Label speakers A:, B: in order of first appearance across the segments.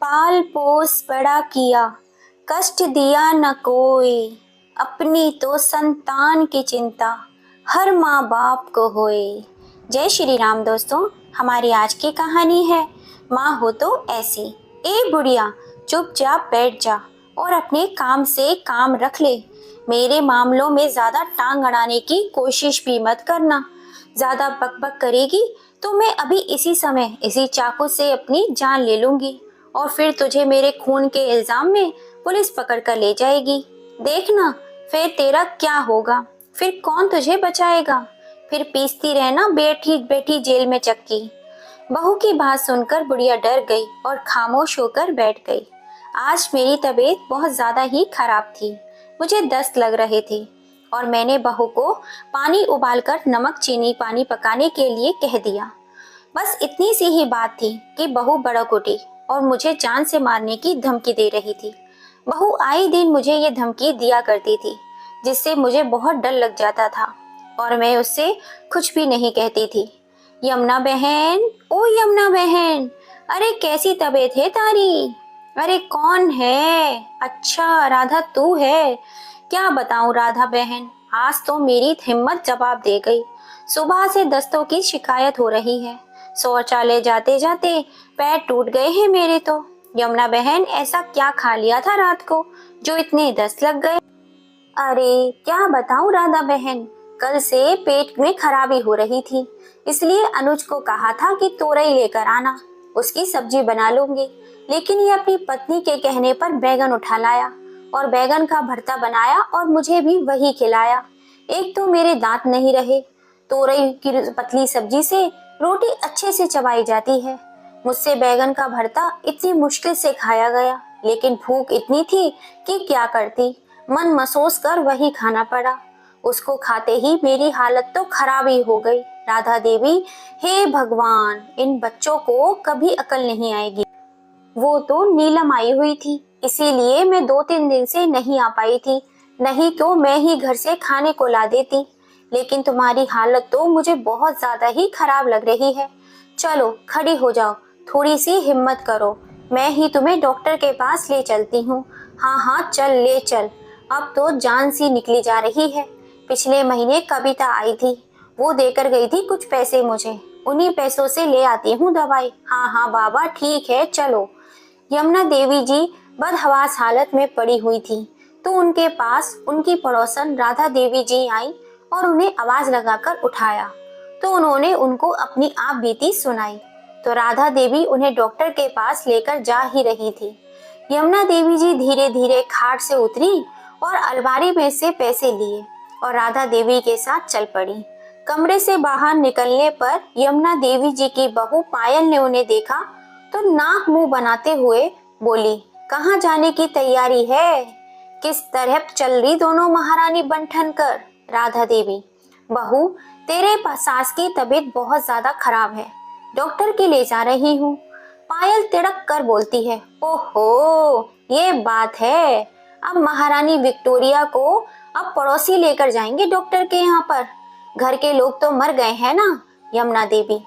A: पाल पोस बड़ा किया, कष्ट दिया न कोई। अपनी तो संतान की चिंता हर माँ बाप को होए। जय श्री राम दोस्तों। हमारी आज की कहानी है माँ हो तो ऐसी। ए बुढ़िया, चुपचाप बैठ जा और अपने काम से काम रख ले। मेरे मामलों में ज्यादा टांग अड़ाने की कोशिश भी मत करना। ज्यादा बकबक करेगी तो मैं अभी इसी समय इसी चाकू से अपनी जान ले लूंगी और फिर तुझे मेरे खून के इल्जाम में पुलिस पकड़ कर ले जाएगी। देखना फिर तेरा क्या होगा। फिर कौन तुझे बचाएगा। फिर पीसती रहना बैठी बैठी जेल में चक्की। बहू की बात सुनकर बुढ़िया डर गई और खामोश होकर बैठ गई। आज मेरी तबीयत बहुत ज्यादा ही खराब थी। मुझे दस्त लग रहे थे और मैंने बहू को पानी उबालकर नमक चीनी पानी पकाने के लिए कह दिया। बस इतनी सी ही बात थी कि बहू भड़क उठी और मुझे जान से मारने की धमकी दे रही थी। बहू आए दिन मुझे ये धमकी दिया करती थी, जिससे मुझे बहुत डर लग जाता था और मैं उससे कुछ भी नहीं कहती थी। यमुना बहन, ओ यमुना बहन, अरे कैसी तबीयत है तारी। अरे कौन है। अच्छा राधा तू है। क्या बताऊं राधा बहन, आज तो मेरी हिम्मत जवाब दे गई। सुबह से दस्तों की शिकायत हो रही है। शौचालय जाते जाते पैर टूट गए हैं मेरे तो। यमुना बहन, ऐसा क्या खा लिया था रात को जो इतने दस्त लग गए। अरे क्या बताऊं राधा बहन, कल से पेट में खराबी हो रही थी, इसलिए अनुज को कहा था कि तोरई लेकर आना, उसकी सब्जी बना लूंगी। लेकिन ये अपनी पत्नी के कहने पर बैगन उठा लाया और बैगन का भरता बनाया और मुझे भी वही खिलाया। एक तो मेरे दांत नहीं रहे। तोरई की पतली सब्जी से रोटी अच्छे से चबाई जाती है। मुझसे बैगन का भरता इतनी मुश्किल से खाया गया, लेकिन भूख इतनी थी कि क्या करती, मन मसोस कर वही खाना पड़ा। उसको खाते ही मेरी हालत तो खराब ही हो गई। राधा देवी, हे भगवान, इन बच्चों को कभी अकल नहीं आएगी। वो तो नीलम आई हुई थी, इसीलिए मैं 2-3 दिन से नहीं आ पाई थी, नहीं तो मैं ही घर से खाने को ला देती। लेकिन तुम्हारी हालत तो मुझे बहुत ज्यादा ही खराब लग रही है। चलो खड़ी हो जाओ, थोड़ी सी हिम्मत करो, मैं ही तुम्हें डॉक्टर के पास ले चलती हूँ। हाँ हाँ चल ले चल। अब तो जान सी निकली जा रही है। पिछले महीने कविता आई थी, वो देकर गई थी कुछ पैसे मुझे, उन्हीं पैसों से ले आती हूँ दवाई। हाँ हाँ बाबा ठीक है चलो। यमुना देवी जी बदहवास हालत में पड़ी हुई थी, तो उनके पास उनकी पड़ोसन राधा देवी जी आई और उन्हें आवाज लगाकर उठाया। तो उन्होंने उनको अपनी आप बीती सुनाई। तो राधा देवी उन्हें डॉक्टर के पास लेकर जा ही रही थी। यमुना देवी जी धीरे धीरे खाट से उतरी और अलमारी में से पैसे लिए और राधा देवी के साथ चल पड़ी। कमरे से बाहर निकलने पर यमुना देवी जी की बहू पायल ने उन्हें देखा तो नाक मुंह बनाते हुए बोली, कहाँ जाने की तैयारी है। किस तरह चल रही दोनों महारानी बनठन कर। राधा देवी, बहू तेरे सास की तबीयत बहुत ज्यादा खराब है, डॉक्टर के ले जा रही हूँ। पायल तिड़क कर बोलती है, ओहो ये बात है। अब महारानी विक्टोरिया को अब पड़ोसी लेकर जाएंगे डॉक्टर के यहाँ पर, घर के लोग तो मर गए हैं ना। यमुना देवी,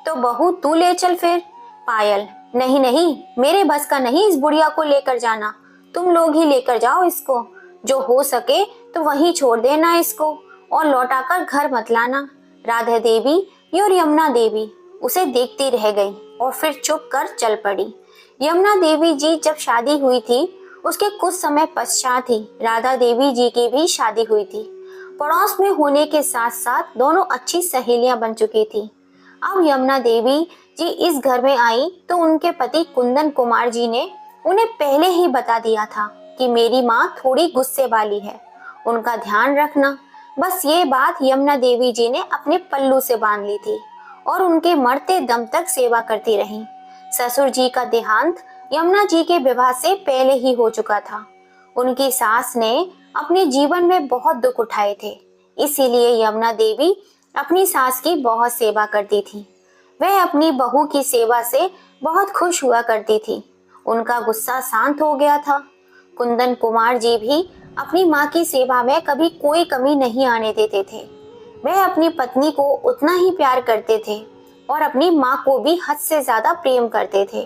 A: तो बहू तू ले चल फिर। पायल, नहीं नहीं, मेरे बस का नहीं इस बुढ़िया को लेकर जाना, तुम लोग ही लेकर जाओ इसको। जो हो सके तो वहीं छोड़ देना इसको और लौटाकर घर मत लाना। राधा देवी और यमुना देवी उसे देखती रह गई और फिर चुप कर चल पड़ी। यमुना देवी जी जब शादी हुई थी उसके कुछ समय पश्चात ही राधा देवी जी की भी शादी हुई थी। पड़ोस में होने के साथ साथ दोनों अच्छी सहेलियां बन चुकी थी। अब यमुना देवी जी इस घर में आई तो उनके पति कुंदन कुमार जी ने उन्हें पहले ही बता दिया था कि मेरी माँ थोड़ी गुस्से वाली है, उनका ध्यान रखना। बस ये बात यमुना देवी जी ने अपने पल्लू से बांध ली थी और उनके मरते दम तक सेवा करती रहीं। ससुर जी का देहांत यमुना जी के विवाह से पहले ही हो चुका था। उनकी सास ने अपने जीवन में बहुत दुख उठाए थे, इसीलिए यमुना देवी अपनी सास की बहुत सेवा करती थी। वह अपनी बहू की सेवा से बहुत खुश हुआ करती थी। उनका गुस्सा शांत हो गया था। कुंदन कुमार जी भी अपनी माँ की सेवा में कभी कोई कमी नहीं आने देते थे। वह अपनी पत्नी को उतना ही प्यार करते थे और अपनी माँ को भी हद से ज्यादा प्रेम करते थे।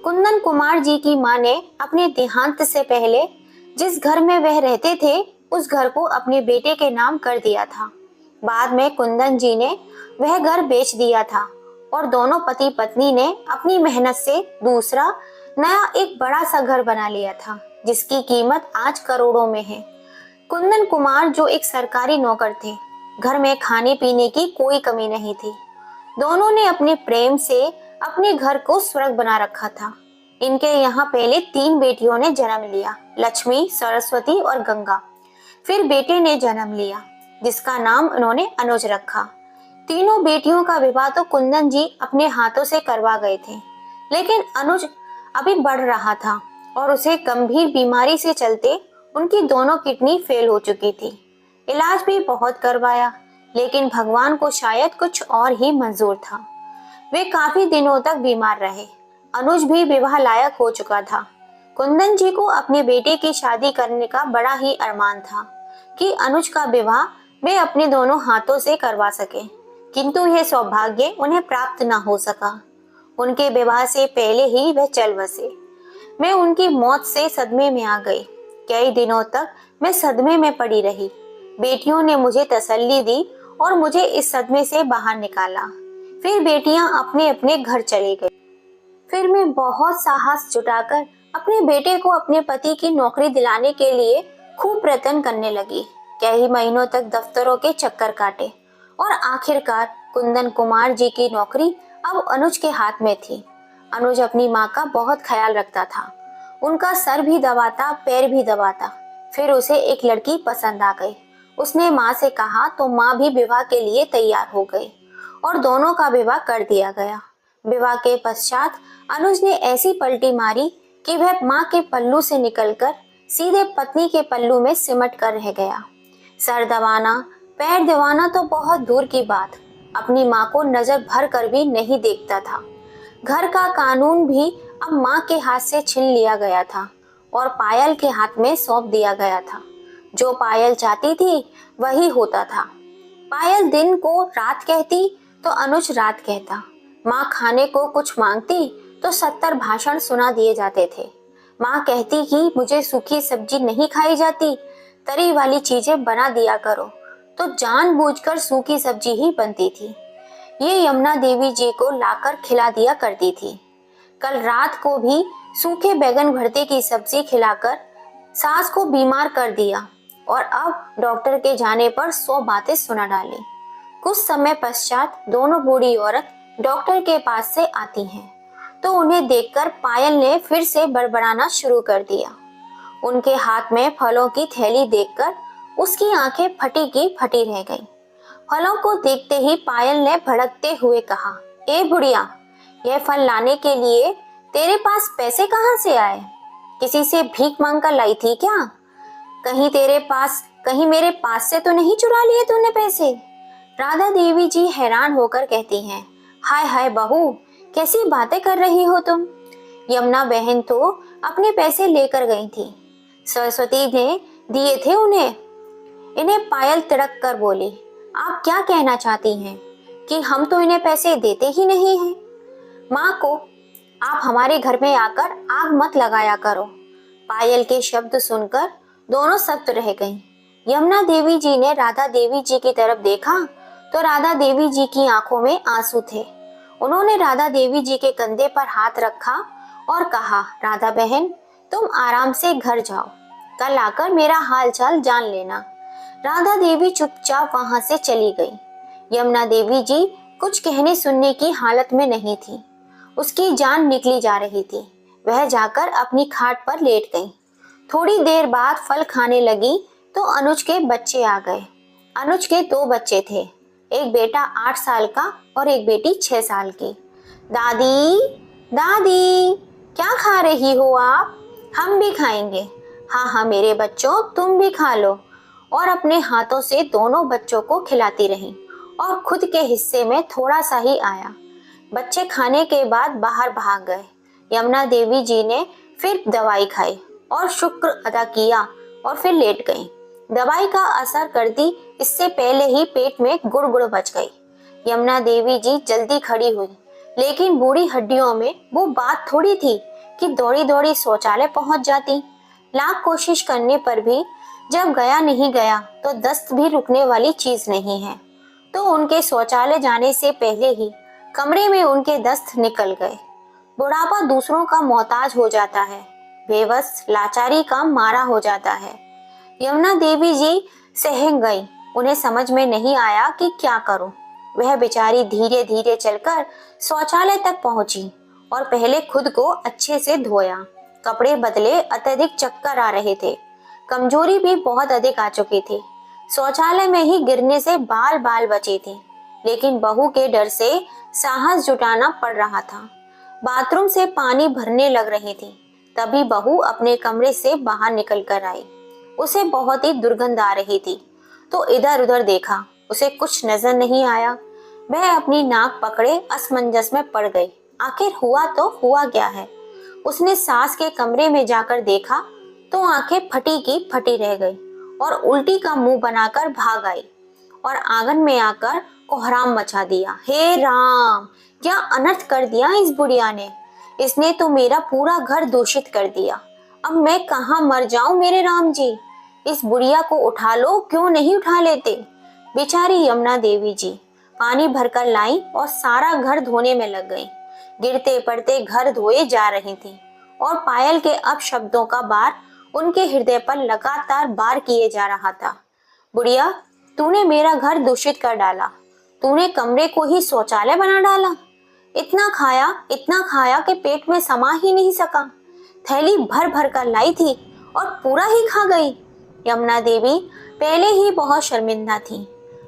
A: कुंदन कुमार जी की मां ने अपने देहांत से पहले जिस घर में वह रहते थे उस घर को अपने बेटे के नाम कर दिया था। बाद में कुंदन जी ने वह घर बेच दिया था और दोनों पति पत्नी ने अपनी मेहनत से दूसरा नया एक बड़ा सा घर बना लिया था जिसकी कीमत आज करोड़ों में है। कुंदन कुमार जो एक सरकारी नौकर थे, घर में खाने पीने की कोई कमी नहीं थी। दोनों ने अपने प्रेम से अपने घर को स्वर्ग बना रखा था। इनके यहाँ पहले 3 बेटियों ने जन्म लिया, लक्ष्मी, सरस्वती और गंगा। फिर बेटे ने जन्म लिया जिसका नाम उन्होंने अनुज रखा। तीनों बेटियों का विवाह तो कुंदन जी अपने हाथों से करवा गए थे, लेकिन अनुज अभी बढ़ रहा था और उसे गंभीर बीमारी से चलते उनकी दोनों किडनी फेल हो चुकी थी। इलाज भी बहुत करवाया, लेकिन भगवान को शायद कुछ और ही मंजूर था। वे काफी दिनों तक बीमार रहे। अनुज भी विवाह लायक हो चुका था। कुंदन जी को अपने बेटे की शादी करने का बड़ा ही अरमान था कि अनुज का विवाह वे अपने दोनों हाथों से करवा सके, किंतु यह सौभाग्य उन्हें प्राप्त न हो सका। उनके विवाह से पहले ही वह चल बसे। मैं उनकी मौत से सदमे में आ गई। कई दिनों तक मैं सदमे में पड़ी रही। बेटियों ने मुझे तसल्ली दी और मुझे इस सदमे से बाहर निकाला। फिर बेटियां अपने अपने घर चली गई। फिर मैं बहुत साहस जुटाकर अपने बेटे को अपने पति की नौकरी दिलाने के लिए खूब प्रयत्न करने लगी। कई महीनों तक दफ्तरों के चक्कर काटे और आखिरकार कुंदन कुमार जी की नौकरी अब अनुज के हाथ में थी। अनुज अपनी माँ का बहुत ख्याल रखता था। उनका सर भी दबाता, पैर भी दबाता। फिर उसे एक लड़की पसंद आ गई। उसने माँ से कहा तो माँ भी विवाह के लिए तैयार हो गई और दोनों का विवाह कर दिया गया। विवाह के पश्चात अनुज ने ऐसी पलटी मारी कि वह माँ के पल्लू से निकलकर सीधे पत्नी के पल्लू में सिमट कर रह गया। सर दबाना, पैर दबाना तो बहुत दूर की बात, अपनी माँ को नजर भर कर भी नहीं देखता था। घर का कानून भी अब माँ के हाथ से छीन लिया गया था और पायल के हाथ में सौंप दिया गया था। जो पायल चाहती थी वही होता था। पायल दिन को रात कहती तो अनुज रात कहता। माँ खाने को कुछ मांगती तो 70 भाषण सुना दिए जाते थे। माँ कहती कि मुझे सूखी सब्जी नहीं खाई जाती, तरी वाली चीजें बना दिया करो, तो जानबूझकर सूखी सब्जी ही बनती थी। ये यमुना देवी जी को लाकर खिला दिया करती थी। कल रात को भी सूखे बैगन भरते की सब्जी खिलाकर सास को बीमार कर दिया और अब डॉक्टर के जाने पर 100 बातें सुना डाली। कुछ समय पश्चात दोनों बूढ़ी औरत डॉक्टर के पास से आती हैं, तो उन्हें देखकर पायल ने फिर से बड़बड़ाना शुरू कर दिया। उनके हाथ में फलों की थैली देखकर उसकी आंखें फटी की फटी रह गईं। फलों को देखते ही पायल ने भड़कते हुए कहा, ए बुढ़िया, यह फल लाने के लिए तेरे पास पैसे कहाँ से आए? किसी से भीख मांग कर लाई थी क्या? कहीं मेरे पास से तो नहीं चुरा लिए तूने पैसे? राधा देवी जी हैरान होकर कहती हैं, हाय हाय बहू, कैसी बातें कर रही हो तुम? यमुना बहन तो अपने पैसे लेकर गई थी, सरस्वती ने दिए थे उन्हें। इन्हें पायल तिड़क कर बोली, आप क्या कहना चाहती हैं कि हम तो इन्हें पैसे देते ही नहीं हैं? माँ को आप हमारे घर में आकर आग मत लगाया करो। पायल के शब्द सुनकर दोनों सख्त रह गईं। यमुना देवी जी ने राधा देवी जी की तरफ देखा तो राधा देवी जी की आंखों में आंसू थे। उन्होंने राधा देवी जी के कंधे पर हाथ रखा और कहा, राधा बहन, तुम आराम से घर जाओ, कल आकर मेरा हाल चाल जान लेना। राधा देवी चुपचाप वहां से चली गई। यमुना देवी जी कुछ कहने सुनने की हालत में नहीं थी। उसकी जान निकली जा रही थी। वह जाकर अपनी खाट पर लेट गई। थोड़ी देर बाद फल खाने लगी तो अनुज के बच्चे आ गए। अनुज के 2 बच्चे थे, एक बेटा 8 साल का और एक बेटी 6 साल की। दादी, दादी, क्या खा रही हो आप? हम भी खाएंगे। हाँ हाँ मेरे बच्चों, तुम भी खा लो। और अपने हाथों से दोनों बच्चों को खिलाती रही और खुद के हिस्से में थोड़ा सा ही आया। बच्चे खाने के बाद बाहर भाग गए। यमुना देवी जी ने फिर दवाई खाई और शुक्र अदा किया और फिर लेट गई। दवाई का असर कर दी, इससे पहले ही पेट में गुड़गुड़ बच गई। यमुना देवी जी जल्दी खड़ी हुई, लेकिन बूढ़ी हड्डियों में वो बात थोड़ी थी कि दौड़ी दौड़ी शौचालय पहुंच जाती। लाख कोशिश करने पर भी जब गया नहीं गया तो दस्त भी रुकने वाली चीज नहीं है। तो उनके शौचालय जाने से पहले ही कमरे में उनके दस्त निकल गए। बुढ़ापा दूसरों का मोहताज हो जाता है, बेबस लाचारी का मारा हो जाता है। यमुना देवी जी सहम गई। उन्हें समझ में नहीं आया कि क्या करूं। वह बेचारी धीरे धीरे चलकर शौचालय तक पहुंची और पहले खुद को अच्छे से धोया। कपड़े बदले, अत्यधिक चक्कर आ रहे थे, कमजोरी भी बहुत अधिक आ चुकी थी। शौचालय में ही गिरने से बाल बाल बचे थे, लेकिन बहू के डर से साहस जुटाना पड़ रहा था। बाथरूम से पानी भरने लग रही थी, तभी बहू अपने कमरे से बाहर निकल कर आई। उसे बहुत ही दुर्गंध आ रही थी, तो इधर उधर देखा, उसे कुछ नजर नहीं आया। वह अपनी नाक पकड़े असमंजस में पड़ गई। आखिर हुआ तो हुआ क्या है। उसने सास के कमरे में जाकर देखा तो आंखें फटी की फटी रह गई और उल्टी का मुंह बनाकर भाग आई और आंगन में आकर कोहराम मचा दिया। हे राम, क्या अनर्थ कर दिया इस बुढ़िया ने। इसने तो मेरा पूरा घर दूषित कर दिया। अब मैं कहाँ मर जाऊं मेरे राम जी। इस बुढ़िया को उठा लो, क्यों नहीं उठा लेते। बेचारी यमुना देवी जी पानी भरकर लाई और सारा घर धोने में लग गई। गिरते पड़ते घर धोए जा रही थी और पायल के अपशब्दों का बार उनके हृदय पर लगातार बार किए जा रहा था। बुढ़िया, तूने मेरा घर दूषित कर डाला। तूने कमरे को ही शौचालय बना डाला। इतना खाया कि पेट में समा ही नहीं सका। थैली भर भर कर लाई थी और पूरा ही खा गई। यमुना देवी पहले ही बहुत शर्मिंदा थी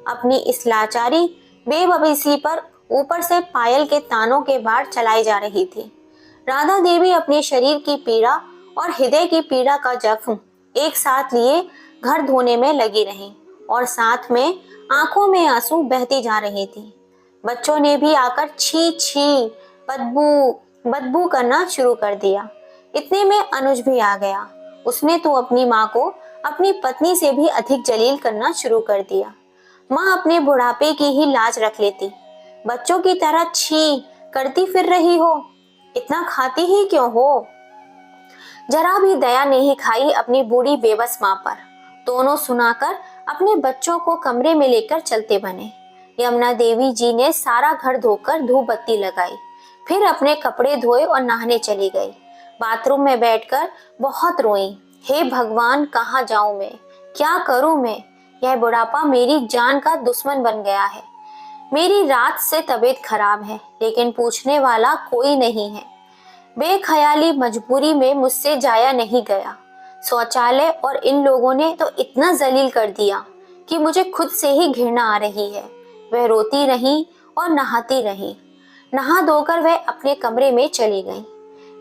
A: अपनी इस लाचारी बेबसी पर। ऊपर से पायल के तानों के बाढ़ चलाई जा रही थी। राधा देवी अपने शरीर की पीड़ा और हृदय की पीड़ा का जख्म एक साथ लिए घर धोने में लगी रही और साथ में आंखों में आंसू बहती जा रही थी। बच्चों ने भी आकर छी छी बदबू करना शुरू कर दिया। इतने में अनुज भी आ गया। उसने तो अपनी माँ को अपनी पत्नी से भी अधिक जलील करना शुरू कर दिया। माँ अपने बुढ़ापे की ही लाज रख लेती, बच्चों की तरह छी करती फिर रही हो। इतना खाती ही क्यों हो। जरा भी दया नहीं खाई अपनी बूढ़ी बेबस माँ पर। दोनों सुनाकर अपने बच्चों को कमरे में लेकर चलते बने। यमुना देवी जी ने सारा घर धोकर धूप बत्ती लगाई, फिर अपने कपड़े धोए और नहाने चली गई। बाथरूम में बैठकर बहुत रोई। हे भगवान, कहाँ जाऊं मैं, क्या करूं मैं। यह बुढ़ापा मेरी जान का दुश्मन बन गया है। मेरी रात से तबीयत खराब है, लेकिन पूछने वाला कोई नहीं है। बेख्याली मजबूरी में मुझसे जाया नहीं गया। शौचालय और इन लोगों ने तो इतना जलील कर दिया कि मुझे खुद से ही घृणा आ रही है। वह रोती रही और नहाती रही। नहा धोकर वह अपने कमरे में चली गई।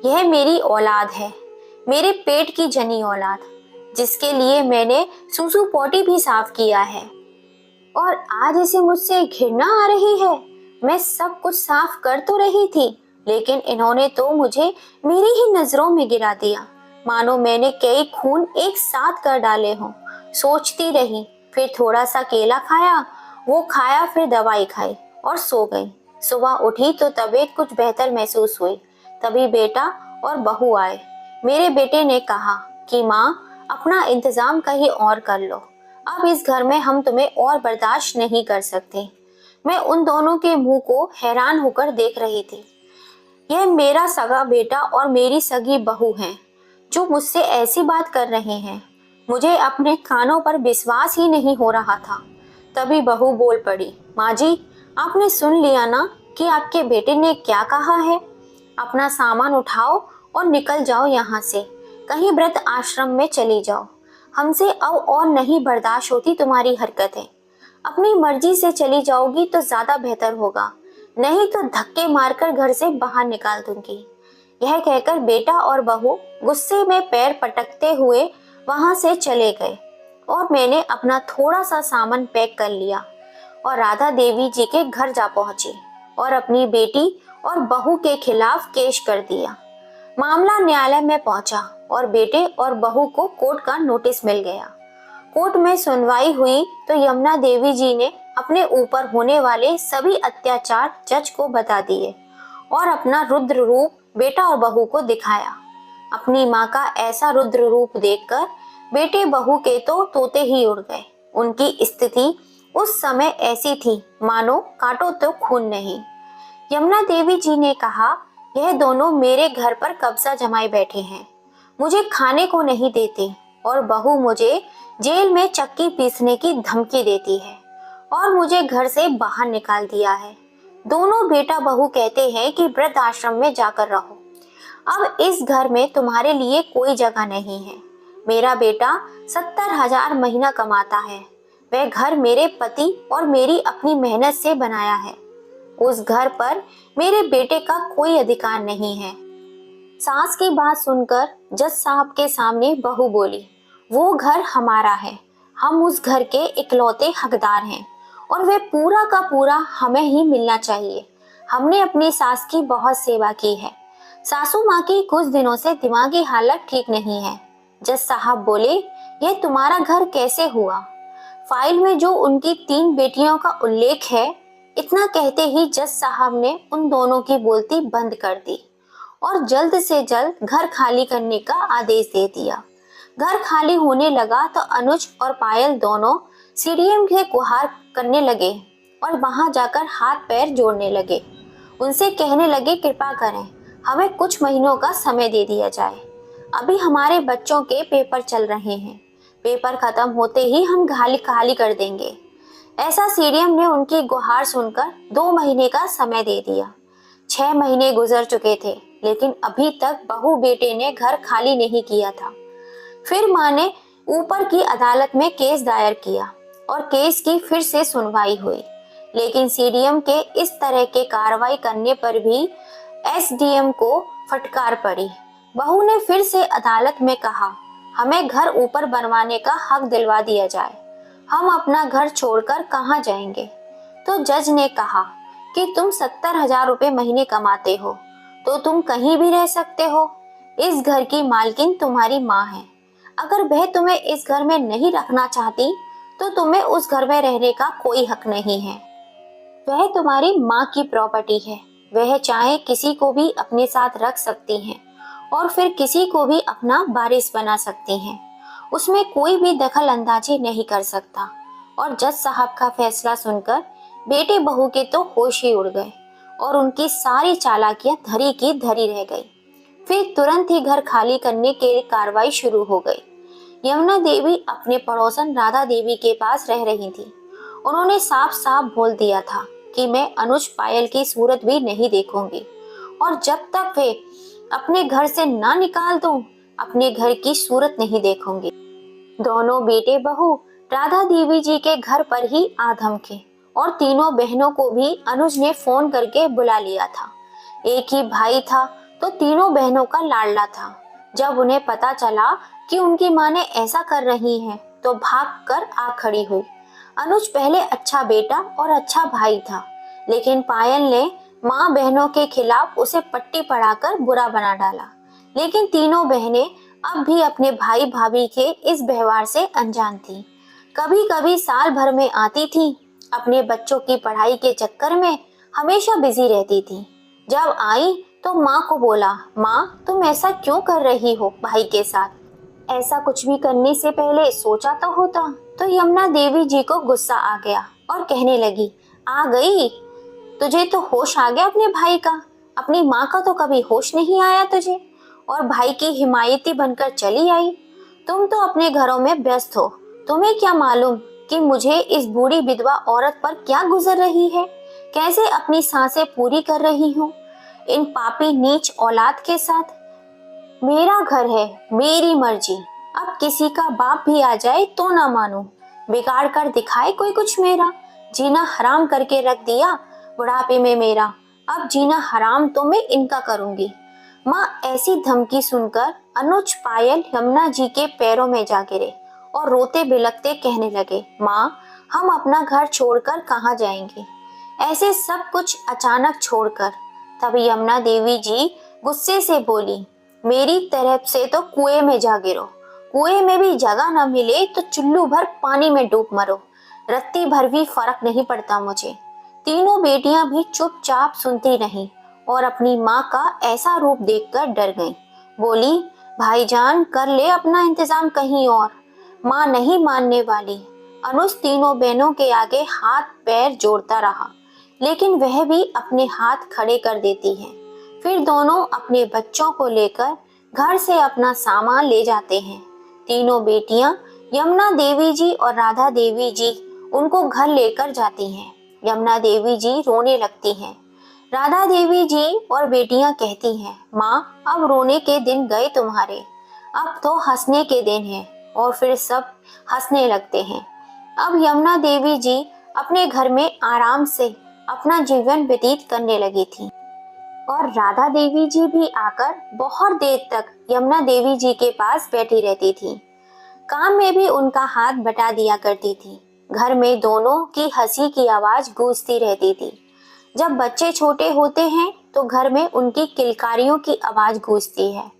A: यह मेरी औलाद है, मेरे पेट की जनी औलाद, जिसके लिए मैंने सूसू पोटी भी साफ किया है, और आज इसे मुझसे घृणा आ रही है। मैं सब कुछ साफ कर तो रही थी, लेकिन इन्होंने तो मुझे मेरी ही नजरों में गिरा दिया, मानो मैंने कई खून एक साथ कर डाले हों। सोचती रही, फिर थोड़ा सा केला खाया, वो खाया, फिर दवाई खाई और सो गई। सुबह उठी तो तबीयत कुछ बेहतर महसूस हुई। तभी बेटा और बहू आए। मेरे बेटे ने कहा कि माँ, अपना इंतजाम कहीं और कर लो, अब इस घर में हम तुम्हें और बर्दाश्त नहीं कर सकते। मैं उन दोनों के मुंह को हैरान होकर देख रही थी। यह मेरा सगा बेटा और मेरी सगी बहू हैं जो मुझसे ऐसी बात कर रहे हैं। मुझे अपने कानों पर विश्वास ही नहीं हो रहा था। तभी बहू बोल पड़ी, माँ जी, आपने सुन लिया ना कि आपके बेटे ने क्या कहा है। अपना सामान उठाओ और निकल जाओ यहाँ से, कहीं व्रत आश्रम में चली जाओ। हमसे अब और नहीं बर्दाश्त होती तुम्हारी हरकतें। अपनी मर्जी से चली जाओगी तो ज्यादा बेहतर होगा, नहीं तो धक्के मारकर घर से बाहर निकाल दूंगी। यह कहकर बेटा और बहू गुस्से में पैर पटकते हुए वहां से चले गए और मैंने अपना थोड़ा सा सामान पैक कर लिया और राधा देवी जी के घर जा पहुंची और अपनी बेटी और बहू के खिलाफ केस कर दिया। मामला न्यायालय में पहुंचा और बेटे और बहू को कोर्ट का नोटिस मिल गया। कोर्ट में सुनवाई हुई तो यमुना देवी जी ने अपने ऊपर होने वाले सभी अत्याचार जज को बता दिए और अपना रुद्र रूप बेटा और बहू को दिखाया। अपनी माँ का ऐसा रुद्र रूप देखकर बेटे बहू के तो तोते ही उड़ गए। उनकी स्थिति उस समय ऐसी थी मानो काटो तो खून नहीं। यमुना देवी जी ने कहा, यह दोनों मेरे घर पर कब्जा जमाए बैठे हैं, मुझे खाने को नहीं देते और बहू मुझे जेल में चक्की पीसने की धमकी देती है और मुझे घर से बाहर निकाल दिया है। दोनों बेटा बहू कहते हैं कि वृद्ध आश्रम में जाकर रहो। अब इस घर में तुम्हारे लिए कोई जगह नहीं है। मेरा बेटा 70,000 महीना कमाता है। वह घर मेरे पति और मेरी अपनी मेहनत से बनाया है। उस घर पर मेरे बेटे का कोई अधिकार नहीं है। सास की बात सुनकर जज साहब के सामने बहू बोली, वो घर हमारा है, हम उस घर के इकलौते हकदार हैं और वह पूरा का पूरा हमें ही मिलना चाहिए। हमने अपनी सास की बहुत सेवा की है। सासू माँ की कुछ दिनों से दिमागी हालत ठीक नहीं है। जज साहब बोले, यह तुम्हारा घर कैसे हुआ? फाइल में जो उनकी 3 बेटियों का उल्लेख है। इतना कहते ही जज साहब ने उन दोनों की बोलती बंद कर दी और जल्द से जल्द घर खाली करने का आदेश दे दिया। घर खाली होने लगा तो अनुज और पायल दोनों सीडीएम के गुहार करने लगे और वहां जाकर हाथ पैर जोड़ने लगे। उनसे कहने लगे, कृपा करें, हमें कुछ महीनों का समय दे दिया जाए। अभी हमारे बच्चों के पेपर चल रहे हैं। पेपर खत्म होते ही हम खाली कर देंगे। ऐसा सीडीएम ने उनकी गुहार सुनकर 2 महीने का समय दे दिया। 6 महीने गुजर चुके थे, लेकिन अभी तक बहू बेटे ने घर खाली नहीं किया था। फिर माँ ने ऊपर की अदालत में केस दायर किया और केस की फिर से सुनवाई हुई, लेकिन सीडीएम के इस तरह के कार्रवाई करने पर भी एसडीएम को फटकार पड़ी। बहू ने फिर से अदालत में कहा, हमें घर ऊपर बनवाने का हक दिलवा दिया जाए, हम अपना घर छोड़कर कहाँ जाएंगे? तो जज ने कहा कि तुम 70,000 रुपए महीने कमाते हो तो तुम कहीं भी रह सकते हो। इस घर की मालकिन तुम्हारी माँ है। अगर वह तुम्हें इस घर में नहीं रखना चाहती तो तुम्हें उस घर में रहने का कोई हक नहीं है। वह तुम्हारी माँ की प्रॉपर्टी है। वह चाहे किसी को भी अपने साथ रख सकती हैं और फिर किसी को भी अपना वारिस बना सकती हैं। उसमें कोई भी दखल अंदाजी नहीं कर सकता। और जज साहब का फैसला सुनकर बेटे बहू के तो होश ही उड़ गए और उनकी सारी चालाकियां धरी की धरी रह गई। फिर तुरंत ही घर खाली करने के लिए कार्रवाई शुरू हो गई। यमुना देवी अपने पड़ोसन राधा देवी के पास रह रही थी। उन्होंने साफ साफ बोल दिया था कि मैं अनुज पायल की सूरत भी नहीं देखूंगी और जब तक वे अपने घर से ना निकाल दूं, अपने घर की सूरत नहीं देखूंगी। दोनों बेटे बहू राधा देवी जी के घर पर ही आ धमके और तीनों बहनों को भी अनुज ने फोन करके बुला लिया था। एक ही भाई था तो तीनों बहनों का लाडला था। जब उन्हें पता चला कि उनकी माँ ने ऐसा कर रही है तो भाग कर आ खड़ी हुई। अनुज पहले अच्छा बेटा और अच्छा भाई था, लेकिन पायल ने माँ बहनों के खिलाफ उसे पट्टी पढ़ाकर बुरा बना डाला। लेकिन तीनों बहनें अब भी अपने भाई भाभी के इस व्यवहार से अनजान थी। कभी कभी साल भर में आती थी, अपने बच्चों की पढ़ाई के चक्कर में हमेशा बिजी रहती थी। जब आई तो माँ को बोला, माँ तुम ऐसा क्यों कर रही हो भाई के साथ? ऐसा कुछ भी करने से पहले सोचा तो होता। तो यमुना देवी जी को गुस्सा आ गया और कहने लगी, आ गई, तुझे तो होश आ गया अपने भाई का। अपनी माँ का तो कभी होश नहीं आया तुझे और भाई की हिमायती बनकर चली आई। तुम तो अपने घरों में व्यस्त हो। तुम्हें क्या मालूम कि मुझे इस बूढ़ी विधवा औरत पर क्या गुजर रही है, कैसे अपनी सांसें पूरी कर रही हूँ इन पापी नीच औलाद के साथ। मेरा घर है, मेरी मर्जी। अब किसी का बाप भी आ जाए तो ना मानूं। बिगाड़ कर दिखाए कोई कुछ मेरा। जीना हराम करके रख दिया बुढ़ापे में मेरा। अब जीना हराम तो मैं इनका करूंगी। माँ ऐसी धमकी सुनकर अनुज पायल यमुना जी के पैरों में जा गिरे और रोते बिलखते कहने लगे, माँ हम अपना घर छोड़कर कहाँ जाएंगे, ऐसे सब कुछ अचानक छोड़कर। तभी यमुना देवी जी गुस्से से बोली, मेरी तरफ से तो कुएं में जा गिरो। कुएं में भी जगह न मिले तो चुल्लू भर पानी में डूब मरो। रत्ती भर भी फर्क नहीं पड़ता मुझे। तीनों बेटियां भी चुपचाप सुनती रहीं और अपनी माँ का ऐसा रूप देखकर डर गईं। बोली, भाईजान कर ले अपना इंतजाम कहीं और। माँ नहीं मानने वाली। अनुज तीनों बहनों के आगे हाथ पैर जोड़ता रहा, लेकिन वह भी अपने हाथ खड़े कर देती है। फिर दोनों अपने बच्चों को लेकर घर से अपना सामान ले जाते हैं। तीनों बेटियां यमुना देवी जी और राधा देवी जी उनको घर लेकर जाती हैं। यमुना देवी जी रोने लगती हैं। राधा देवी जी और बेटियां कहती हैं, माँ अब रोने के दिन गए तुम्हारे, अब तो हंसने के दिन हैं। और फिर सब हंसने लगते हैं। अब यमुना देवी जी अपने घर में आराम से अपना जीवन व्यतीत करने लगी थी और राधा देवी जी भी आकर बहुत देर तक यमुना देवी जी के पास बैठी रहती थी। काम में भी उनका हाथ बटा दिया करती थी। घर में दोनों की हंसी की आवाज गूंजती रहती थी। जब बच्चे छोटे होते हैं तो घर में उनकी किलकारियों की आवाज गूंजती है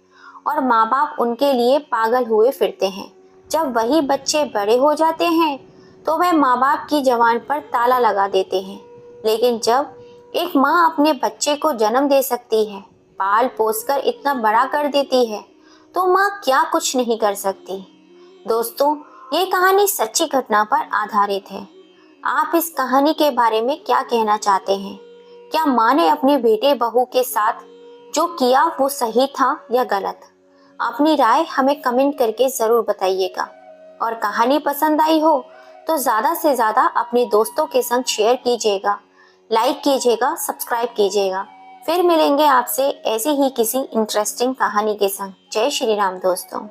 A: और माँ बाप उनके लिए पागल हुए फिरते हैं। जब वही बच्चे बड़े हो जाते हैं तो वे माँ बाप की जुबान पर ताला लगा देते हैं। लेकिन जब एक माँ अपने बच्चे को जन्म दे सकती है, पाल पोस कर इतना बड़ा कर देती है, तो माँ क्या कुछ नहीं कर सकती। दोस्तों, ये कहानी सच्ची घटना पर आधारित है। आप इस कहानी के बारे में क्या कहना चाहते हैं? क्या माँ ने अपने बेटे बहू के साथ जो किया वो सही था या गलत? अपनी राय हमें कमेंट करके ज़रूर बताइएगा। और कहानी पसंद आई हो तो ज़्यादा से ज़्यादा अपने दोस्तों के संग शेयर कीजिएगा, लाइक कीजिएगा, सब्सक्राइब कीजिएगा। फिर मिलेंगे आपसे ऐसी ही किसी इंटरेस्टिंग कहानी के संग। जय श्री राम दोस्तों।